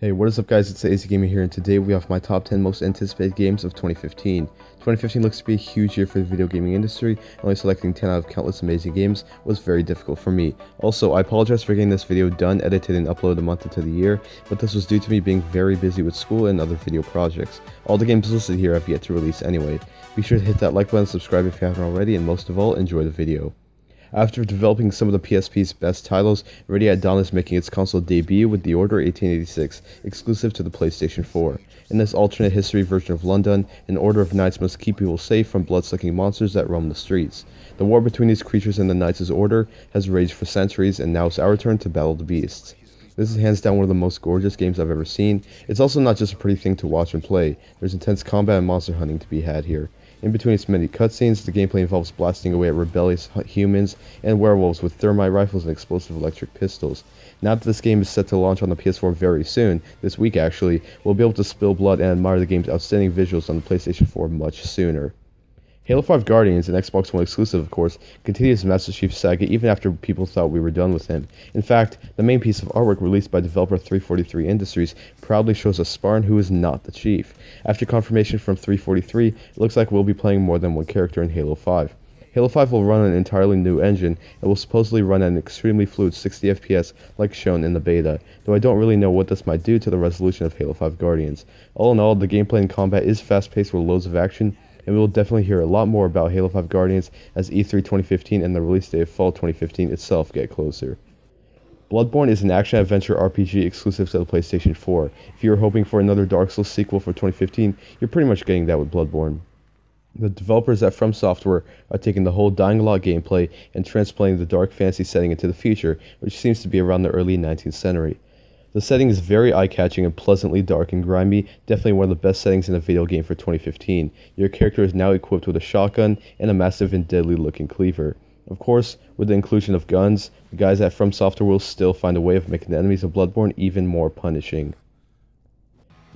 Hey, what is up guys, it's AC Gamer here, and today we have my top 10 most anticipated games of 2015. 2015 looks to be a huge year for the video gaming industry, and only selecting 10 out of countless amazing games was very difficult for me. Also, I apologize for getting this video done, edited, and uploaded a month into the year, but this was due to me being very busy with school and other video projects. All the games listed here have yet to release anyway. Be sure to hit that like button, subscribe if you haven't already, and most of all, enjoy the video. After developing some of the PSP's best titles, Avermedia Dawn is making its console debut with The Order 1886, exclusive to the PlayStation 4. In this alternate history version of London, an order of knights must keep people safe from blood-sucking monsters that roam the streets. The war between these creatures and the Knights' Order has raged for centuries, and now it's our turn to battle the beasts. This is hands down one of the most gorgeous games I've ever seen. It's also not just a pretty thing to watch and play, there's intense combat and monster hunting to be had here. In between its many cutscenes, the gameplay involves blasting away at rebellious humans and werewolves with thermite rifles and explosive electric pistols. Now that this game is set to launch on the PS4 very soon, this week actually, we'll be able to spill blood and admire the game's outstanding visuals on the PlayStation 4 much sooner. Halo 5 Guardians, an Xbox One exclusive of course, continues Master Chief's saga even after people thought we were done with him. In fact, the main piece of artwork released by developer 343 Industries proudly shows a Spartan who is not the Chief. After confirmation from 343, it looks like we'll be playing more than one character in Halo 5. Halo 5 will run on an entirely new engine and will supposedly run at an extremely fluid 60 FPS like shown in the beta, though I don't really know what this might do to the resolution of Halo 5 Guardians. All in all, the gameplay and combat is fast-paced with loads of action, and we will definitely hear a lot more about Halo 5 Guardians as E3 2015 and the release date of fall 2015 itself get closer. Bloodborne is an action-adventure RPG exclusive to the PlayStation 4. If you were hoping for another Dark Souls sequel for 2015, you're pretty much getting that with Bloodborne. The developers at From Software are taking the whole Dying Light gameplay and transplanting the dark fantasy setting into the future, which seems to be around the early 19th century. The setting is very eye-catching and pleasantly dark and grimy, definitely one of the best settings in a video game for 2015. Your character is now equipped with a shotgun and a massive and deadly-looking cleaver. Of course, with the inclusion of guns, the guys at From Software will still find a way of making the enemies of Bloodborne even more punishing.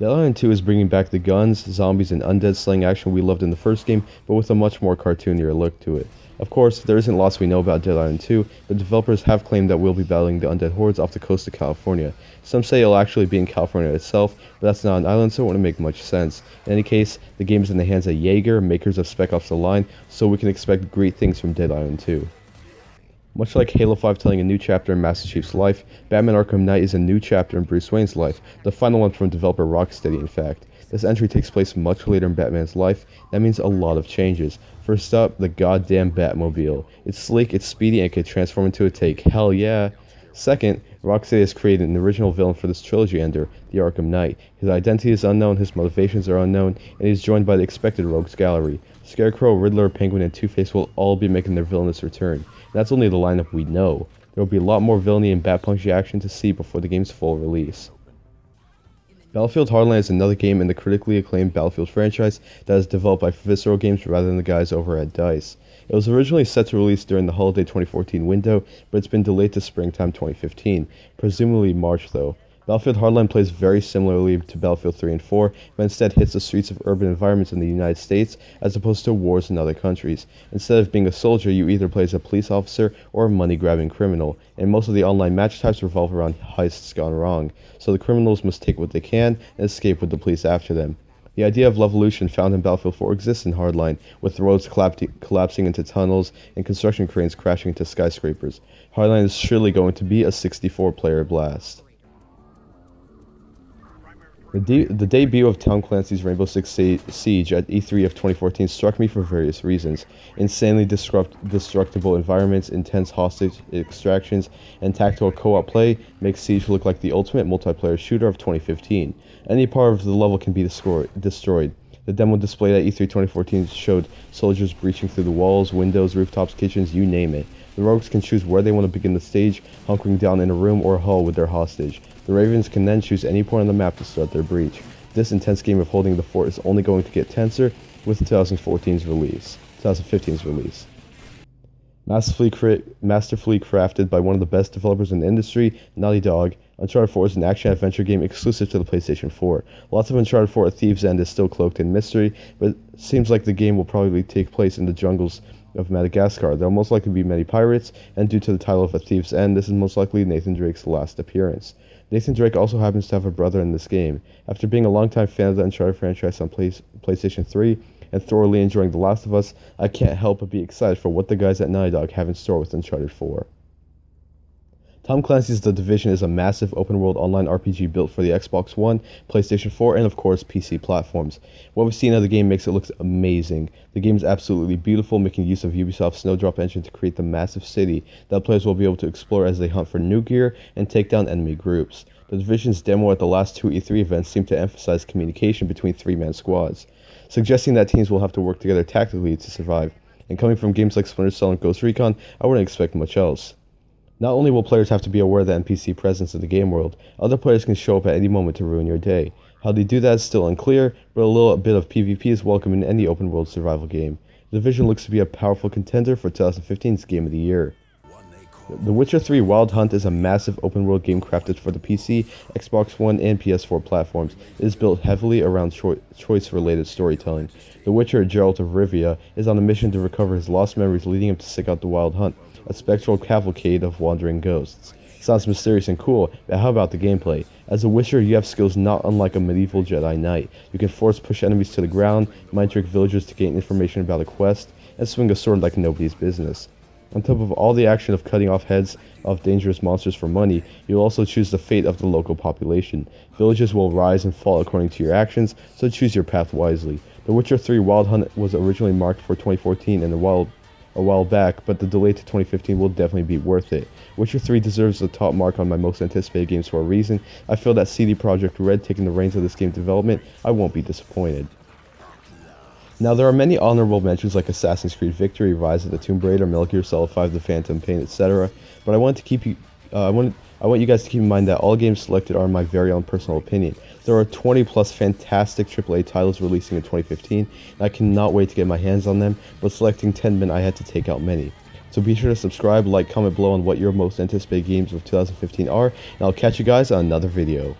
Dead Island 2 is bringing back the guns, zombies, and undead slaying action we loved in the first game, but with a much more cartoonier look to it. Of course, there isn't lots we know about Dead Island 2, but developers have claimed that we'll be battling the undead hordes off the coast of California. Some say it'll actually be in California itself, but that's not an island, so it wouldn't make much sense. In any case, the game is in the hands of Jaeger, makers of Spec Ops: The Line, so we can expect great things from Dead Island 2. Much like Halo 5 telling a new chapter in Master Chief's life, Batman Arkham Knight is a new chapter in Bruce Wayne's life, the final one from developer Rocksteady in fact. This entry takes place much later in Batman's life. That means a lot of changes. First up, the goddamn Batmobile. It's sleek, it's speedy, and it can transform into a tank. Hell yeah! Second, Rocksteady has created an original villain for this trilogy ender, the Arkham Knight. His identity is unknown, his motivations are unknown, and he's joined by the expected rogues gallery. Scarecrow, Riddler, Penguin, and Two-Face will all be making their villainous return. And that's only the lineup we know. There will be a lot more villainy and bat-punchy action to see before the game's full release. Battlefield Hardline is another game in the critically acclaimed Battlefield franchise that is developed by Visceral Games rather than the guys over at DICE. It was originally set to release during the holiday 2014 window, but it's been delayed to springtime 2015, presumably March though. Battlefield Hardline plays very similarly to Battlefield 3 and 4, but instead hits the streets of urban environments in the United States as opposed to wars in other countries. Instead of being a soldier, you either play as a police officer or a money-grabbing criminal, and most of the online match types revolve around heists gone wrong, so the criminals must take what they can and escape with the police after them. The idea of levolution found in Battlefield 4 exists in Hardline, with roads collapsing into tunnels and construction cranes crashing into skyscrapers. Hardline is surely going to be a 64-player blast. The debut of Tom Clancy's Rainbow Six Siege at E3 of 2014 struck me for various reasons. Insanely destructible environments, intense hostage extractions, and tactical co-op play makes Siege look like the ultimate multiplayer shooter of 2015. Any part of the level can be destroyed. The demo displayed at E3 2014 showed soldiers breaching through the walls, windows, rooftops, kitchens, you name it. The rogues can choose where they want to begin the stage, hunkering down in a room or a hall with their hostage. The Ravens can then choose any point on the map to start their breach. This intense game of holding the fort is only going to get tenser with 2015's release. Masterfully crafted by one of the best developers in the industry, Naughty Dog, Uncharted 4 is an action-adventure game exclusive to the PlayStation 4. Lots of Uncharted 4 at Thieves' End is still cloaked in mystery, but it seems like the game will probably take place in the jungles of Madagascar. There will most likely be many pirates, and due to the title of A Thief's End, this is most likely Nathan Drake's last appearance. Nathan Drake also happens to have a brother in this game. After being a longtime fan of the Uncharted franchise on PlayStation 3 and thoroughly enjoying The Last of Us, I can't help but be excited for what the guys at Naughty Dog have in store with Uncharted 4. Tom Clancy's The Division is a massive open-world online RPG built for the Xbox One, PlayStation 4, and of course PC platforms. What we've seen of the game makes it look amazing. The game is absolutely beautiful, making use of Ubisoft's Snowdrop engine to create the massive city that players will be able to explore as they hunt for new gear and take down enemy groups. The Division's demo at the last two E3 events seemed to emphasize communication between three-man squads, suggesting that teams will have to work together tactically to survive. And coming from games like Splinter Cell and Ghost Recon, I wouldn't expect much else. Not only will players have to be aware of the NPC presence in the game world, other players can show up at any moment to ruin your day. How they do that is still unclear, but a little bit of PvP is welcome in any open world survival game. The Division looks to be a powerful contender for 2015's Game of the Year. The Witcher 3 Wild Hunt is a massive open world game crafted for the PC, Xbox One, and PS4 platforms. It is built heavily around choice-related storytelling. The Witcher, Geralt of Rivia, is on a mission to recover his lost memories, leading him to seek out the Wild Hunt, a spectral cavalcade of wandering ghosts. Sounds mysterious and cool, but how about the gameplay? As a Witcher, you have skills not unlike a medieval Jedi Knight. You can force push enemies to the ground, mind trick villagers to gain information about a quest, and swing a sword like nobody's business. On top of all the action of cutting off heads of dangerous monsters for money, you'll also choose the fate of the local population. Villages will rise and fall according to your actions, so choose your path wisely. The Witcher 3 Wild Hunt was originally marked for 2014 and a while back, but the delay to 2015 will definitely be worth it. Witcher 3 deserves the top mark on my most anticipated games for a reason. I feel that CD Projekt Red taking the reins of this game development, I won't be disappointed. Now, there are many honorable mentions like Assassin's Creed Victory, Rise of the Tomb Raider, Metal Gear Solid 5, The Phantom Pain, etc. But I want you guys to keep in mind that all games selected are my very own personal opinion. There are 20 plus fantastic AAA titles releasing in 2015, and I cannot wait to get my hands on them, but selecting 10 meant I had to take out many. So be sure to subscribe, like, comment below on what your most anticipated games of 2015 are, and I'll catch you guys on another video.